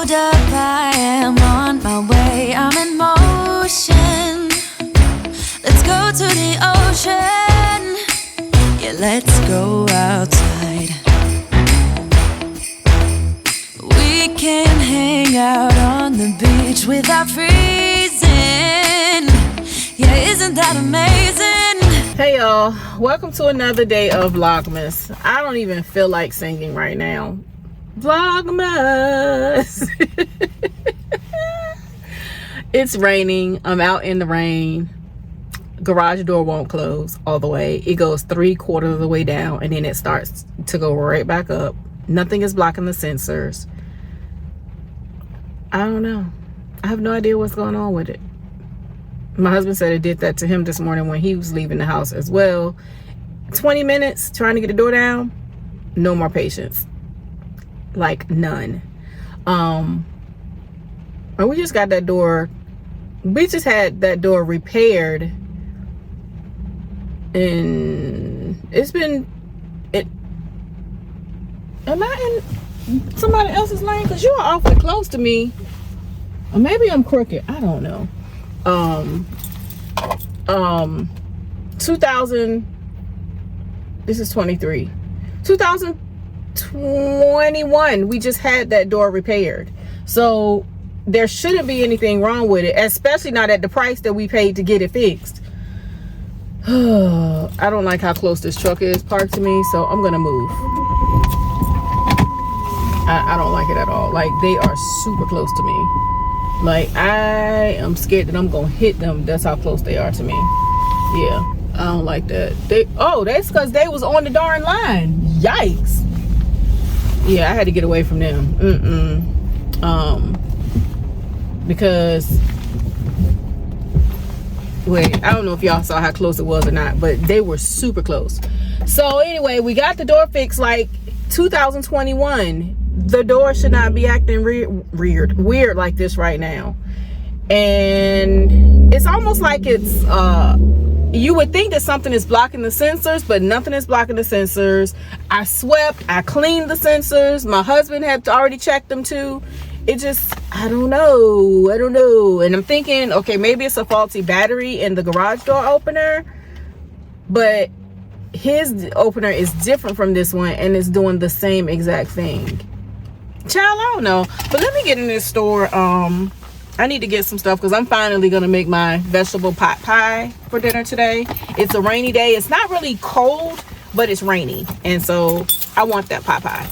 Hold up, I am on my way, I'm in motion. Let's go to the ocean. Yeah, let's go outside. We can hang out on the beach without freezing. Yeah, isn't that amazing? Hey y'all, welcome to another day of Vlogmas. I don't even feel like singing right now. Vlogmas. It's raining. I'm out in the rain. Garage door won't close all the way. It goes 3/4 of the way down and then it starts to go right back up. Nothing is blocking the sensors. I don't know. I have no idea what's going on with it. My husband said it did that to him this morning when he was leaving the house as well. 20 minutes trying to get the door down. No more patience. Like none. And we just got that door. We just had that door repaired. And it's been... Am I in somebody else's lane? Because you are awfully close to me. Or maybe I'm crooked. I don't know. 2000, this is 23, 2021, we just had that door repaired, so there shouldn't be anything wrong with it, especially not at the price that we paid to get it fixed. I don't like how close this truck is parked to me, so I'm gonna move. I don't like it at all. Like, they are super close to me. Like, I am scared that I'm gonna hit them. That's how close they are to me. Yeah, I don't like that. That's because they was on the darn line. Yikes. Yeah, I had to get away from them. Because wait, I don't know if y'all saw how close it was or not, but they were super close. So anyway, we got the door fixed like 2021. The door should not be acting weird like this right now. And it's almost like it's you would think that something is blocking the sensors, but nothing is blocking the sensors. I swept, I cleaned the sensors. My husband had already checked them too. It just, I don't know. And I'm thinking, okay, maybe it's a faulty battery in the garage door opener, but his opener is different from this one and it's doing the same exact thing. Child, I don't know. But let me get in this store. I need to get some stuff because I'm finally gonna make my vegetable pot pie for dinner today. It's a rainy day. It's not really cold, but it's rainy, and so I want that pot pie.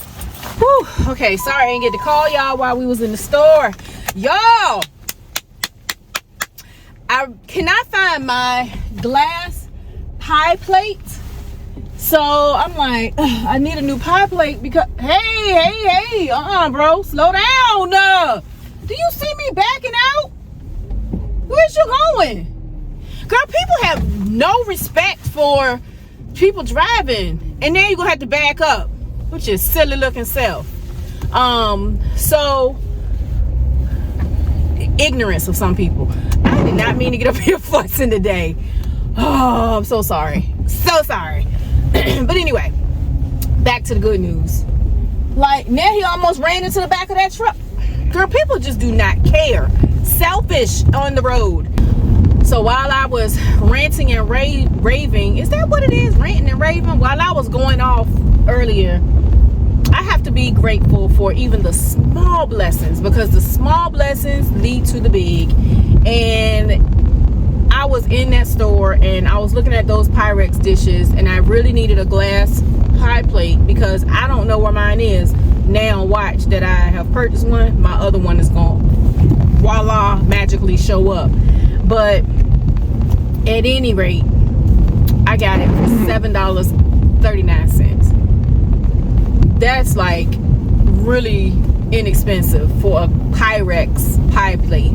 Whew. Okay, sorry I didn't get to call y'all while we was in the store. Y'all, I cannot find my glass pie plate. So I'm like, I need a new pie plate because, hey, bro, slow down. Do you see me backing out? Where's you going? Girl, people have no respect for people driving, and then you're gonna have to back up, which is silly looking self. So ignorance of some people. I did not mean to get up here fussing today. Oh, I'm so sorry. But anyway, back to the good news. Like, now he almost ran into the back of that truck. Girl, people just do not care. Selfish on the road. So while I was ranting and raving, is that what it is? Ranting and raving? While I was going off earlier, I have to be grateful for even the small blessings, because the small blessings lead to the big. And I was in that store and I was looking at those Pyrex dishes, and I really needed a glass pie plate because I don't know where mine is. Now watch that I have purchased one, my other one is gone. Voila, magically show up. But at any rate, I got it for $7.39. That's like really inexpensive for a Pyrex pie plate.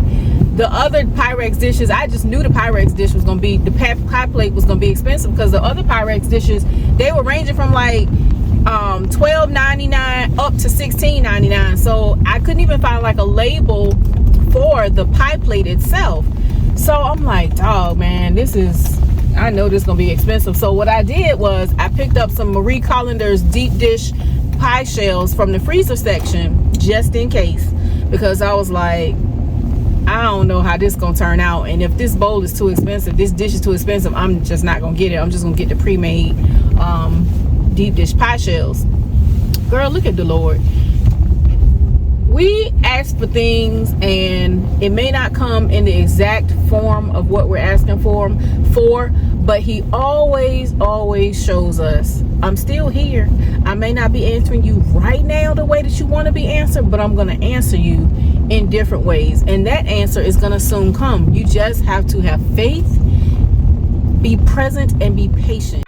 The other Pyrex dishes, I just knew the Pyrex dish was gonna be, the pie plate was gonna be expensive, because the other Pyrex dishes, they were ranging from like $12.99 up to $16.99. So I couldn't even find like a label for the pie plate itself. So I'm like, dog, man, this is, I know this is gonna be expensive. So what I did was I picked up some Marie Collander's deep dish pie shells from the freezer section just in case, because I was like, I don't know how this gonna turn out, and if this bowl is too expensive, this dish is too expensive, I'm just not gonna get it. I'm just gonna get the pre-made deep dish pie shells. Girl, look at the Lord. We ask for things and it may not come in the exact form of what we're asking for, but he always shows us, I'm still here. I may not be answering you right now the way that you want to be answered, but I'm going to answer you in different ways, and that answer is going to soon come. You just have to have faith, be present, and be patient.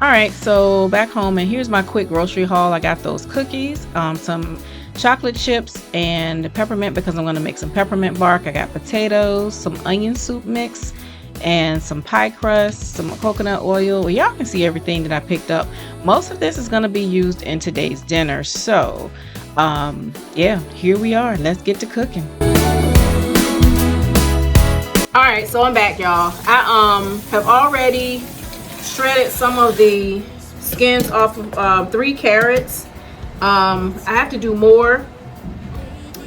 All right, so back home, and here's my quick grocery haul. I got those cookies, some chocolate chips, and peppermint because I'm going to make some peppermint bark. I got potatoes, some onion soup mix, and some pie crust, some coconut oil. Well, y'all can see everything that I picked up. Most of this is going to be used in today's dinner. So yeah, here we are. Let's get to cooking. All right, so I'm back, y'all. I have already shredded some of the skins off of 3 carrots. I have to do more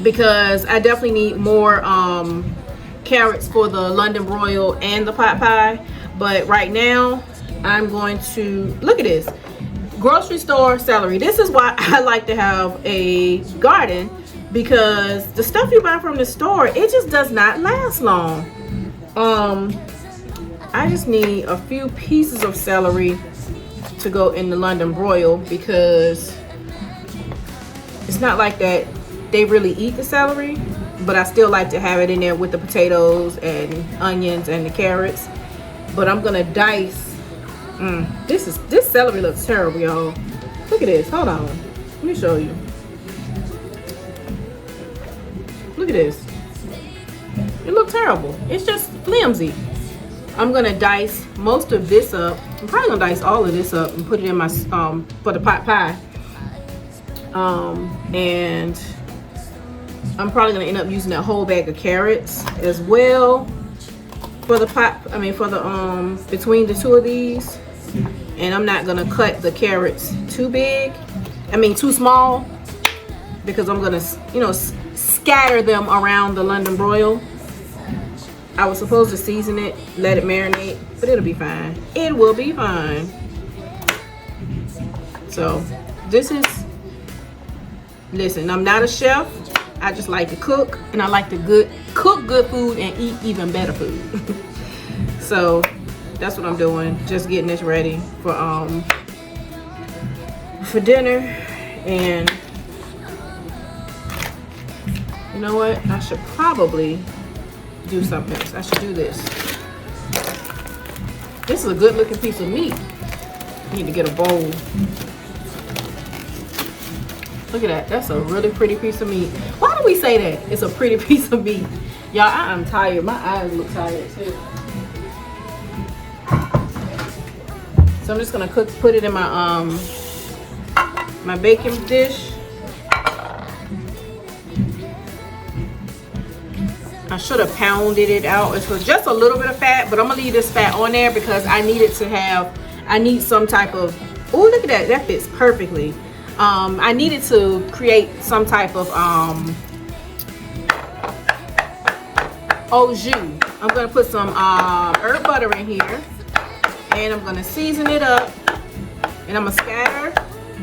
because I definitely need more carrots for the London Broil and the pot pie. But right now I'm going to look at this grocery store celery. This is why I like to have a garden, because the stuff you buy from the store, it just does not last long. I just need a few pieces of celery to go in the London Broil, because it's not like that they really eat the celery, but I still like to have it in there with the potatoes and onions and the carrots. But I'm gonna dice. This celery looks terrible, y'all. Look at this. Hold on. Let me show you. Look at this. It looks terrible. It's just flimsy. I'm gonna dice most of this up. I'm probably gonna dice all of this up and put it in my for the pot pie. And I'm probably gonna end up using that whole bag of carrots as well for the pot. I mean, for the between the 2 of these. And I'm not gonna cut the carrots too big. I mean, too small, because I'm gonna, you know, scatter them around the London Broil. I was supposed to season it, let it marinate, but it'll be fine. It will be fine. So this is, listen, I'm not a chef. I just like to cook, and I like to cook good food and eat even better food. So that's what I'm doing. Just getting this ready for dinner. And you know what? I should probably do something else. I should do this. This is a good looking piece of meat. I need to get a bowl. Look at that. That's a really pretty piece of meat. Why do we say that? It's a pretty piece of meat. Y'all, I am tired. My eyes look tired too. So I'm just gonna put it in my my baking dish. I should have pounded it out. It's just a little bit of fat, but I'm gonna leave this fat on there because I need it to have, I need some type of, oh, look at that, that fits perfectly. I needed to create some type of au jus. I'm gonna put some herb butter in here, and I'm gonna season it up, and I'm gonna scatter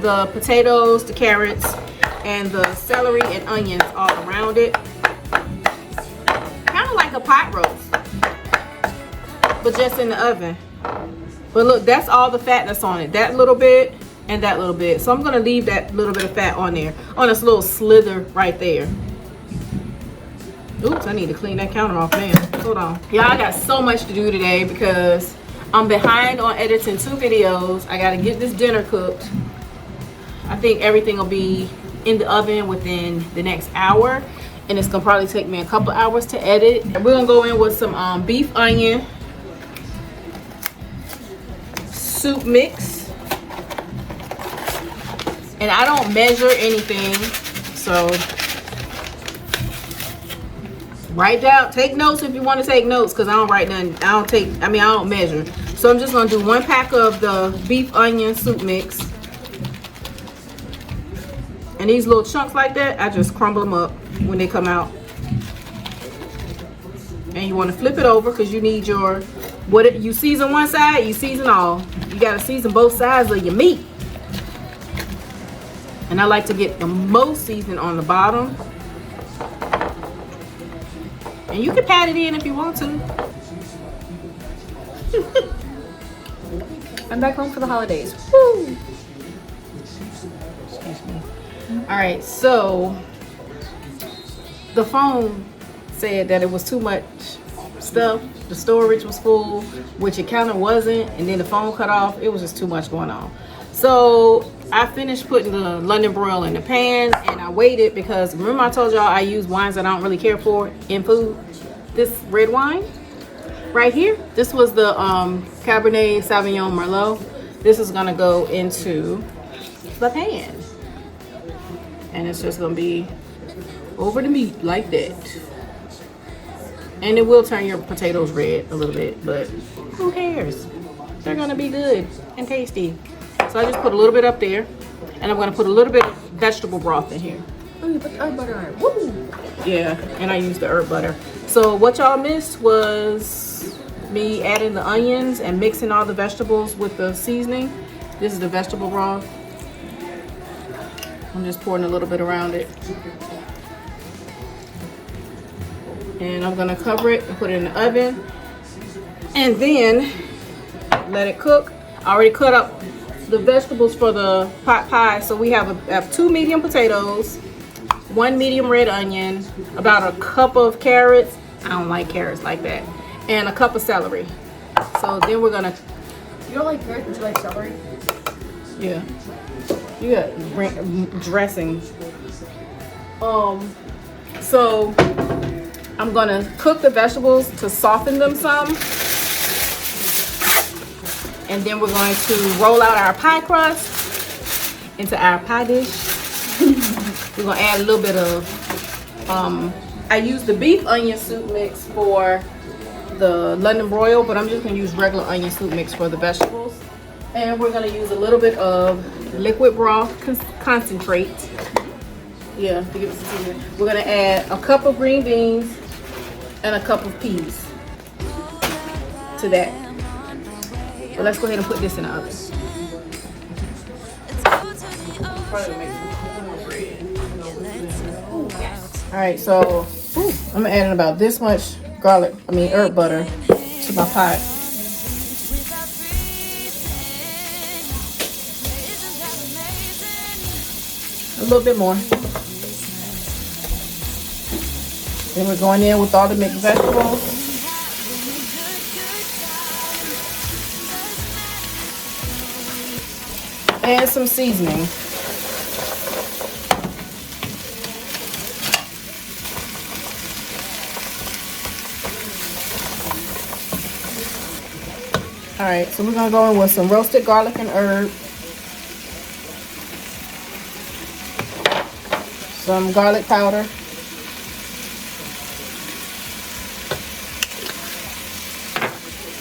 the potatoes, the carrots, and the celery and onions all around it. Kind of like a pot roast, but just in the oven. But look, that's all the fat that's on it. That little bit and that little bit. So I'm gonna leave that little bit of fat on there, on this little slither right there. Oops, I need to clean that counter off, man. Hold on. Y'all, I got so much to do today because I'm behind on editing 2 videos. I gotta get this dinner cooked. I think everything will be in the oven within the next hour, and it's gonna probably take me a couple hours to edit. And we're gonna go in with some beef onion soup mix. And I don't measure anything, so write down, take notes if you want to take notes, because I don't write nothing. I don't measure. So I'm just gonna do 1 pack of the beef onion soup mix. And these little chunks like that, I just crumble them up when they come out. And you want to flip it over because you need your, you season one side, you season all. You got to season both sides of your meat. And I like to get the most seasoning on the bottom. And you can pat it in if you want to. I'm back home for the holidays. Woo! Excuse me. Alright, so the phone said that it was too much stuff. The storage was full, which it kind of wasn't. And then the phone cut off. It was just too much going on. So I finished putting the London Broil in the pan, and I waited because remember I told y'all I use wines that I don't really care for in food. This red wine right here, this was the Cabernet Sauvignon Merlot. This is gonna go into the pan, and it's just gonna be over the meat like that. And it will turn your potatoes red a little bit, but who cares? They're gonna be good and tasty. So I just put a little bit up there, and I'm gonna put a little bit of vegetable broth in here. Oh, you put the herb butter on it. Woo! Yeah, and I used the herb butter. So what y'all missed was me adding the onions and mixing all the vegetables with the seasoning. This is the vegetable broth. I'm just pouring a little bit around it. And I'm gonna cover it and put it in the oven. And then let it cook. I already cut up the vegetables for the pot pie. So we have 2 medium potatoes, 1 medium red onion, about a cup of carrots. I don't like carrots like that. And a cup of celery. So then we're gonna... You don't like carrots, but you like celery? Yeah. You got dressing. So I'm gonna cook the vegetables to soften them some. And then we're going to roll out our pie crust into our pie dish. We're gonna add a little bit of, I used the beef onion soup mix for the London Broil, but I'm just gonna use regular onion soup mix for the vegetables. And we're gonna use a little bit of liquid broth concentrate. Yeah, to give it some seasoning. We're gonna add a cup of green beans and a cup of peas to that. But let's go ahead and put this in the oven. Alright, so I'm adding about this much herb butter to my pot. A little bit more. Then we're going in with all the mixed vegetables. And some seasoning. Alright, so we're going to go in with some roasted garlic and herb. Some garlic powder.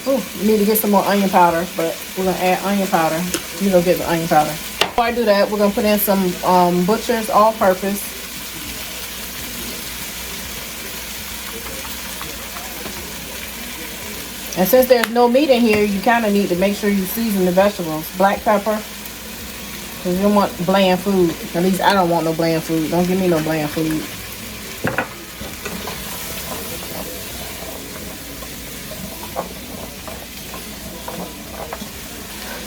Oh, you need to get some more onion powder, but we're going to add onion powder. You don't get the onion powder. Before I do that, we're going to put in some Butcher's all-purpose. And since there's no meat in here, you kind of need to make sure you season the vegetables. Black pepper, because you don't want bland food. At least I don't want no bland food. Don't give me no bland food.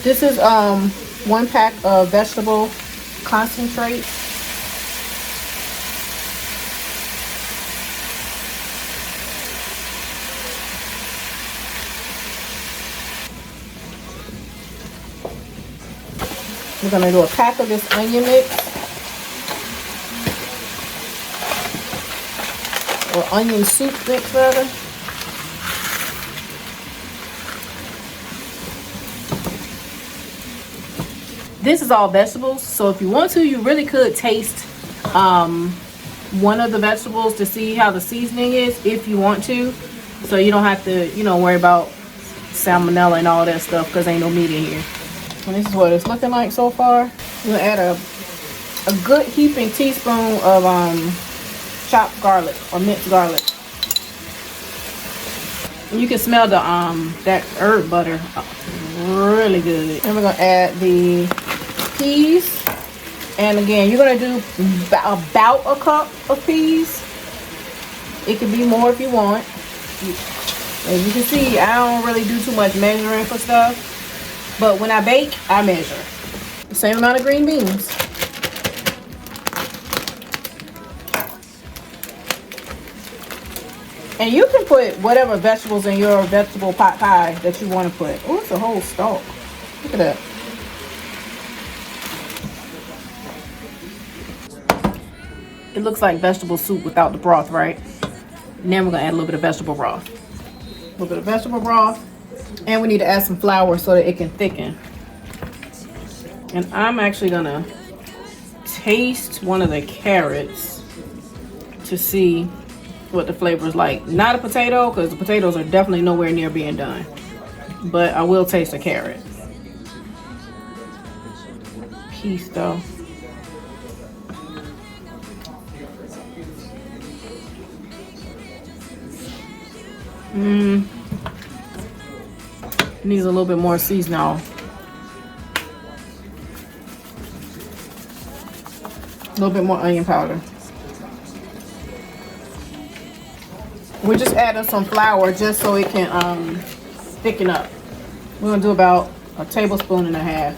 This is 1 pack of vegetable concentrate. We're going to do a pack of this onion mix. Or onion soup mix, rather. This is all vegetables, so if you want to, you really could taste one of the vegetables to see how the seasoning is, if you want to. So you don't have to, worry about salmonella and all that stuff because ain't no meat in here. And this is what it's looking like so far. We're gonna add a good heaping teaspoon of chopped garlic or minced garlic. And you can smell the that herb butter really good. And we're gonna add the peas. And again, you're gonna do about a cup of peas. It can be more if you want. As you can see, I don't really do too much measuring for stuff, but when I bake, I measure. The same amount of green beans. And you can put whatever vegetables in your vegetable pot pie that you want to put. Oh, it's a whole stalk. Look at that. It looks like vegetable soup without the broth, right? And then we're gonna add a little bit of vegetable broth. A little bit of vegetable broth. And we need to add some flour so that it can thicken. And I'm actually gonna taste one of the carrots to see what the flavor is like. Not a potato, because the potatoes are definitely nowhere near being done. But I will taste a carrot. Piece though. Needs a little bit more seasoning. A little bit more onion powder. We're just adding some flour just so it can thicken up. We're gonna do about a tablespoon and a half.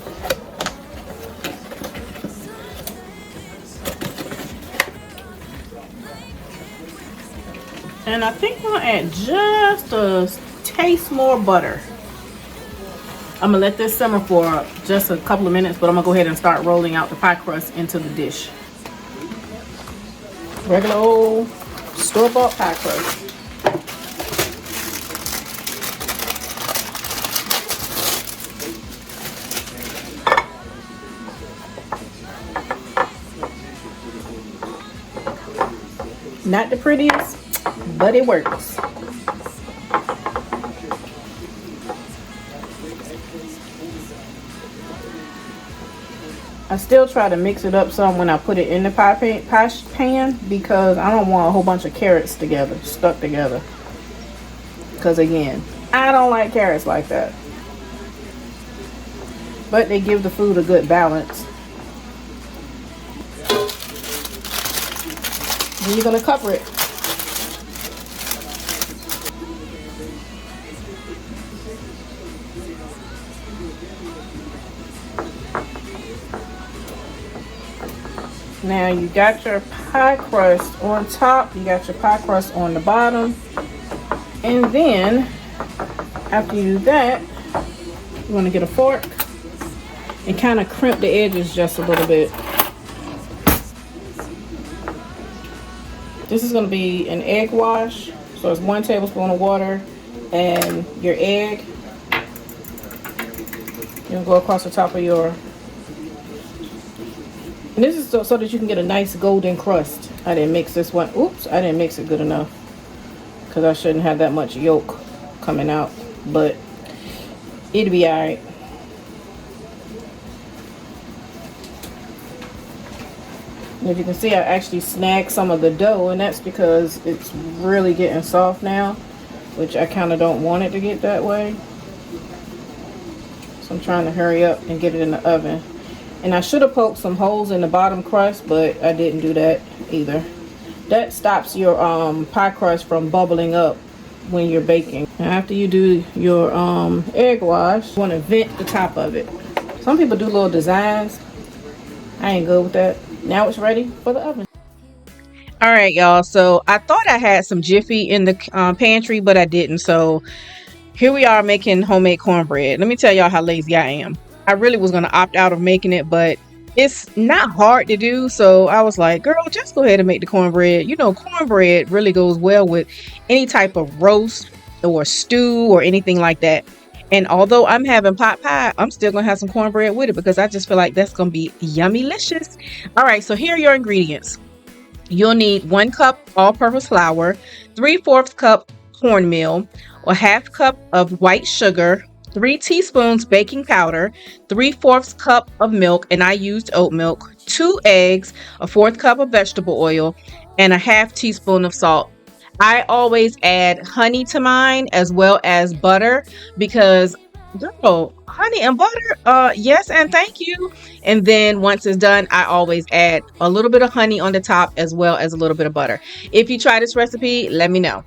And I think we'll add just a taste more butter. I'm gonna let this simmer for just a couple of minutes, but I'm gonna go ahead and start rolling out the pie crust into the dish. Regular old store-bought pie crust. Not the prettiest, but it works. I still try to mix it up some when I put it in the pie pan because I don't want a whole bunch of carrots stuck together. Because again, I don't like carrots like that. But they give the food a good balance. Then you're going to cover it. Now you got your pie crust on top, you got your pie crust on the bottom, and then after you do that, you want to get a fork and kind of crimp the edges just a little bit. This is going to be an egg wash, so it's 1 tablespoon of water and your egg. You'll go across the top of your. And this is so that you can get a nice golden crust. I didn't mix this one. Oops, I didn't mix it good enough because I shouldn't have that much yolk coming out, but it'll be all right. And if you can see, I actually snagged some of the dough, and that's because it's really getting soft now, which I kind of don't want it to get that way. So I'm trying to hurry up and get it in the oven. And I should have poked some holes in the bottom crust, but I didn't do that either. That stops your pie crust from bubbling up when you're baking. And after you do your egg wash, you want to vent the top of it. Some people do little designs. I ain't good with that. Now it's ready for the oven. All right, y'all. So I thought I had some Jiffy in the pantry, but I didn't. So here we are making homemade cornbread. Let me tell y'all how lazy I am. I really was going to opt out of making it, but it's not hard to do. So I was like, girl, just go ahead and make the cornbread. You know, cornbread really goes well with any type of roast or stew or anything like that. And although I'm having pot pie, I'm still going to have some cornbread with it because I just feel like that's going to be yummy-licious. All right, so here are your ingredients. You'll need 1 cup all-purpose flour, 3/4 cup cornmeal, or 1/2 cup of white sugar, 3 teaspoons baking powder, 3/4 cup of milk, and I used oat milk, 2 eggs, a 1/4 cup of vegetable oil, and a 1/2 teaspoon of salt. I always add honey to mine as well as butter because, girl, honey and butter, yes and thank you. And then once it's done, I always add a little bit of honey on the top as well as a little bit of butter. If you try this recipe, let me know.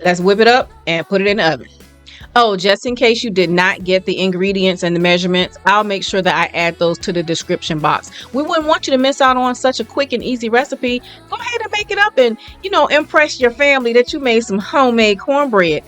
Let's whip it up and put it in the oven. Oh, just in case you did not get the ingredients and the measurements, I'll make sure that I add those to the description box. We wouldn't want you to miss out on such a quick and easy recipe. Go ahead and make it up and, impress your family that you made some homemade cornbread.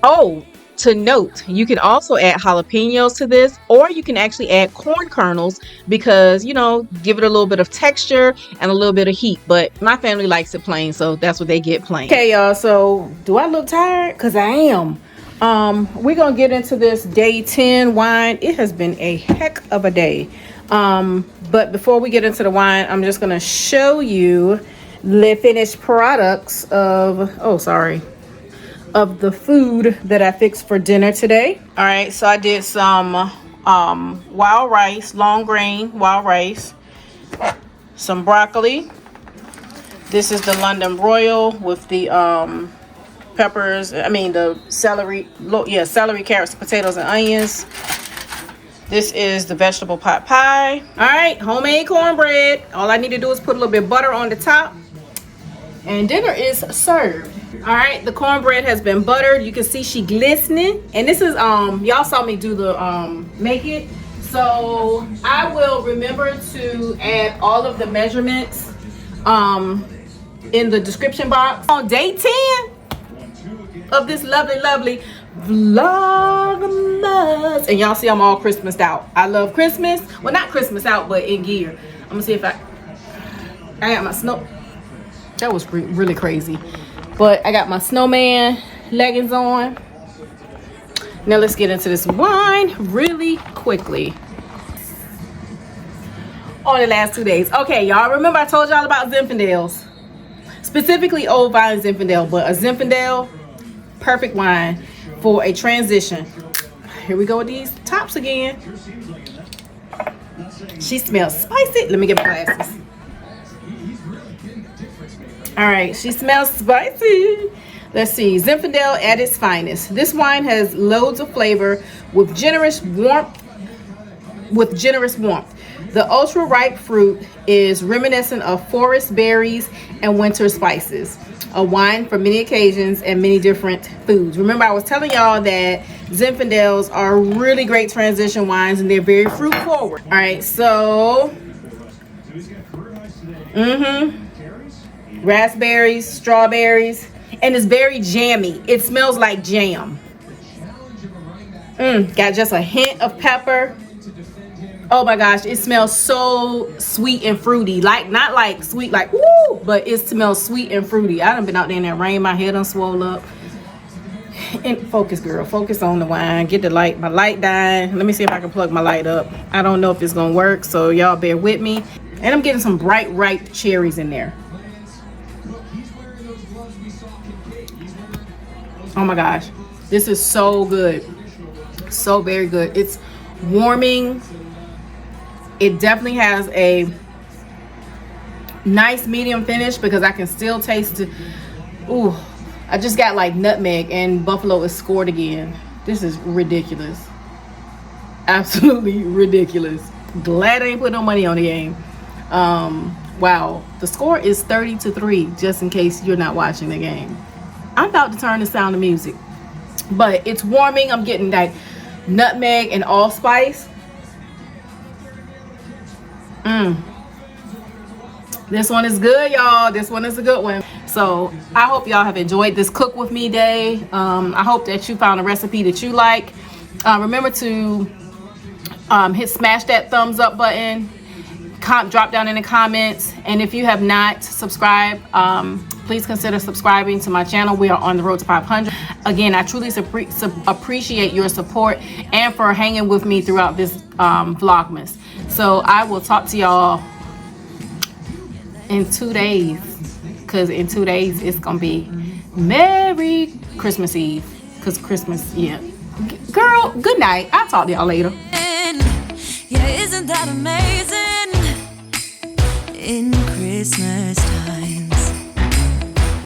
Oh, to note, you can also add jalapenos to this, or you can actually add corn kernels because, give it a little bit of texture and a little bit of heat. But my family likes it plain, so that's what they get plain. Okay, y'all, so do I look tired? Because I am. We're gonna get into this day 10 wine. It has been a heck of a day. But before we get into the wine, I'm just gonna show you the finished products of the food that I fixed for dinner today. All right, so I did some wild rice, long grain wild rice, some broccoli. This is the London Broil with the peppers, the celery, celery, carrots, potatoes, and onions. This is the vegetable pot pie. All right, homemade cornbread. All I need to do is put a little bit of butter on the top, and dinner is served. All right, the cornbread has been buttered. You can see she glistening, and this is y'all saw me do the make it, so I will remember to add all of the measurements in the description box. On day 10 of this lovely vlogmas, and y'all see I'm all Christmased out. I love Christmas. Well, not Christmas out, but in gear. I'm gonna see if I got my snow. That was really crazy, but I got my snowman leggings on. Now let's get into this wine really quickly. On the last 2 days. Okay, y'all remember I told y'all about Zinfandels, specifically Old Vine Zinfandel, but a Zinfandel, perfect wine for a transition. Here we go with these tops again. She smells spicy. Let me get my glasses. All right, she smells spicy. Let's see, Zinfandel at its finest. This wine has loads of flavor with generous warmth. The ultra ripe fruit is reminiscent of forest berries and winter spices. A wine for many occasions and many different foods. Remember, I was telling y'all that Zinfandels are really great transition wines and they're very fruit forward. All right, so raspberries, strawberries, and it's very jammy. It smells like jam. Got just a hint of pepper. Oh my gosh, it smells so sweet and fruity. Not like sweet, like woo, but it smells sweet and fruity. I done been out there in that rain, my head done swole up. And focus, girl, focus on the wine. Get the light, my light dying. Let me see if I can plug my light up. I don't know if it's gonna work, so y'all bear with me. And I'm getting some bright ripe cherries in there. Oh my gosh, this is so good. So very good. It's warming. It definitely has a nice medium finish because I can still taste it. Ooh, I just got like nutmeg and buffalo is scored again. This is ridiculous. Absolutely ridiculous. Glad I ain't put no money on the game. Wow, the score is 30-3, just in case you're not watching the game. I'm about to turn the Sound of Music, but it's warming. I'm getting that nutmeg and allspice. This one is good, y'all. This one is a good one. So I hope y'all have enjoyed this cook with me day. I hope that you found a recipe that you like. Remember to smash that thumbs up button, drop down in the comments, and if you have not subscribed, please consider subscribing to my channel. We are on the road to 500. Again, I truly appreciate your support and for hanging with me throughout this vlogmas. So I will talk to y'all in 2 days, because in 2 days it's gonna be Merry Christmas Eve, because Christmas, yeah, girl, Well, good night. I'll talk to y'all later. Yeah, isn't that amazing? In Christmas